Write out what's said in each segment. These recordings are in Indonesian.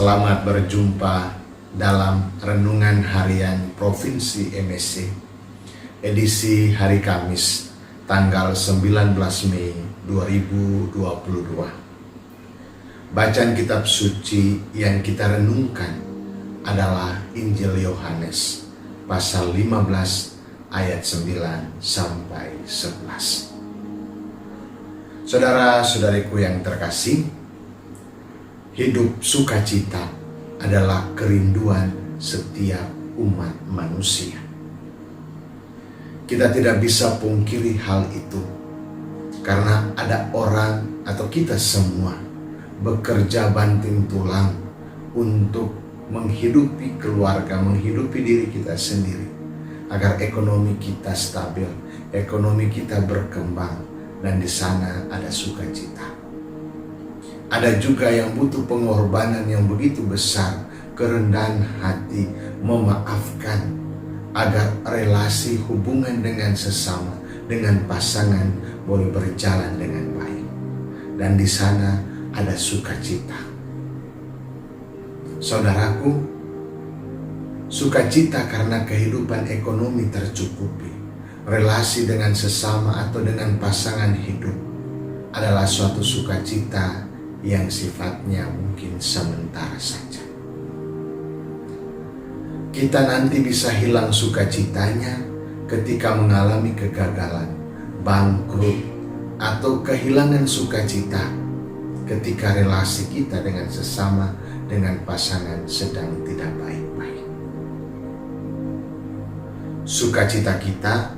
Selamat berjumpa dalam Renungan Harian Provinsi MSC, edisi hari Kamis, tanggal 19 Mei 2022. Bacaan kitab suci yang kita renungkan adalah Injil Yohanes, pasal 15 ayat 9 sampai 11. Saudara-saudariku yang terkasih, hidup sukacita adalah kerinduan setiap umat manusia. Kita tidak bisa pungkiri hal itu, karena ada orang atau kita semua bekerja banting tulang untuk menghidupi keluarga, menghidupi diri kita sendiri, agar ekonomi kita stabil, ekonomi kita berkembang, dan di sana ada sukacita. Ada juga yang butuh pengorbanan yang begitu besar, kerendahan hati, memaafkan, agar relasi hubungan dengan sesama, dengan pasangan boleh berjalan dengan baik. Dan di sana ada sukacita. Saudaraku, sukacita karena kehidupan ekonomi tercukupi, relasi dengan sesama atau dengan pasangan hidup adalah suatu sukacita yang sifatnya mungkin sementara saja. Kita nanti bisa hilang sukacitanya ketika mengalami kegagalan, bangkrut, atau kehilangan sukacita ketika relasi kita dengan sesama, dengan pasangan sedang tidak baik-baik. Sukacita kita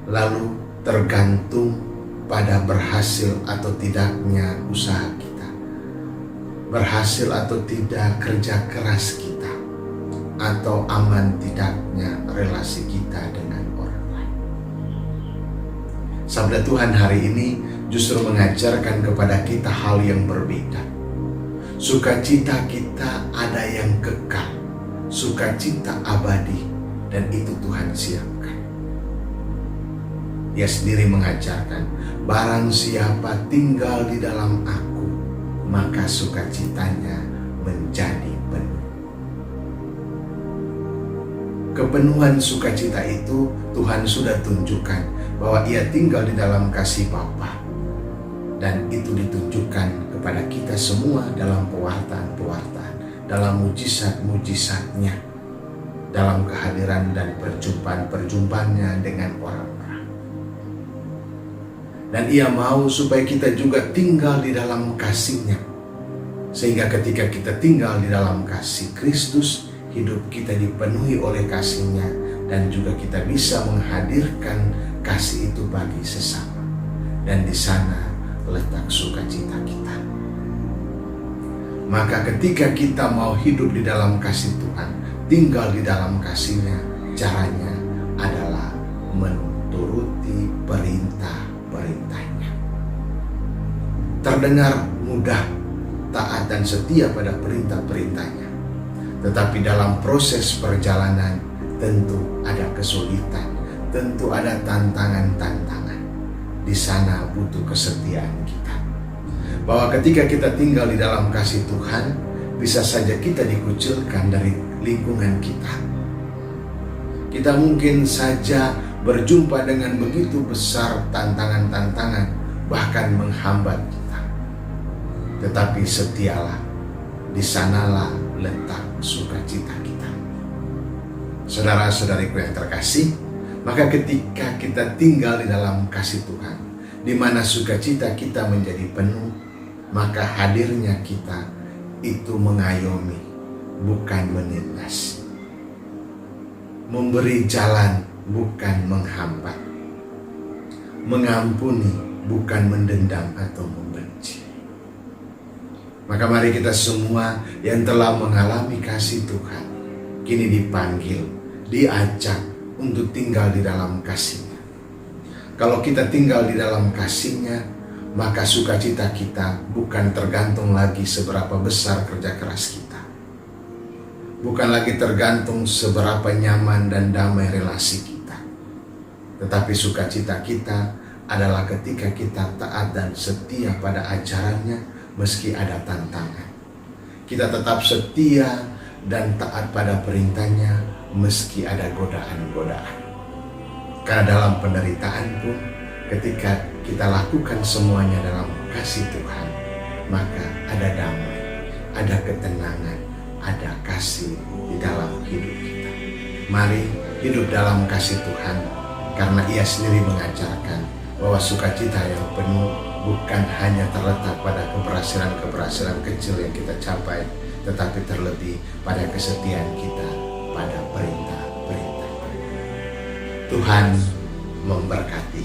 lalu tergantung pada berhasil atau tidaknya usaha kita, berhasil atau tidak kerja keras kita, atau aman tidaknya relasi kita dengan orang lain. Sabda Tuhan hari ini justru mengajarkan kepada kita hal yang berbeda. Sukacita kita ada yang kekal, sukacita abadi, dan itu Tuhan siapkan. Dia sendiri mengajarkan, barang siapa tinggal di dalam aku, maka sukacitanya menjadi penuh. Kepenuhan sukacita itu Tuhan sudah tunjukkan bahwa Ia tinggal di dalam kasih Bapa, dan itu ditunjukkan kepada kita semua dalam pewartaan-pewartaan, dalam mujizat-mujizatnya, dalam kehadiran dan perjumpaan-perjumpaannya dengan orang-orang. Dan Ia mau supaya kita juga tinggal di dalam kasih-Nya, sehingga ketika kita tinggal di dalam kasih Kristus, hidup kita dipenuhi oleh kasih-Nya, dan juga kita bisa menghadirkan kasih itu bagi sesama. Dan di sana letak sukacita kita. Maka ketika kita mau hidup di dalam kasih Tuhan, tinggal di dalam kasih-Nya, caranya adalah menuruti perintah-perintahnya. Terdengar mudah, taat dan setia pada perintah-perintahnya, tetapi dalam proses perjalanan tentu ada kesulitan, tentu ada tantangan-tantangan. Di sana butuh kesetiaan kita. Bahwa ketika kita tinggal di dalam kasih Tuhan, bisa saja kita dikucilkan dari lingkungan kita. Kita mungkin saja berjumpa dengan begitu besar tantangan-tantangan, bahkan menghambat kita. Tetapi setialah, di sanalah letak sukacita kita. Saudara-saudariku yang terkasih, maka ketika kita tinggal di dalam kasih Tuhan, di mana sukacita kita menjadi penuh, maka hadirnya kita itu mengayomi, bukan menindas, memberi jalan, bukan menghambat, mengampuni, bukan mendendam atau membenci. Maka mari kita semua yang telah mengalami kasih Tuhan, kini dipanggil, diajak untuk tinggal di dalam kasih-Nya. Kalau kita tinggal di dalam kasih-Nya, maka sukacita kita bukan tergantung lagi seberapa besar kerja keras kita, bukan lagi tergantung seberapa nyaman dan damai relasi kita, tetapi sukacita kita adalah ketika kita taat dan setia pada ajarannya meski ada tantangan. kita tetap setia dan taat pada perintahnya meski ada godaan-godaan. Karena dalam penderitaan pun, ketika kita lakukan semuanya dalam kasih Tuhan, maka ada damai, ada ketenangan, ada kasih di dalam hidup kita. Mari hidup dalam kasih Tuhan, karena Ia sendiri mengajarkan bahwa sukacita yang penuh bukan hanya terletak pada keberhasilan-keberhasilan kecil yang kita capai, tetapi terlebih pada kesetiaan kita pada perintah-perintah. Tuhan memberkati.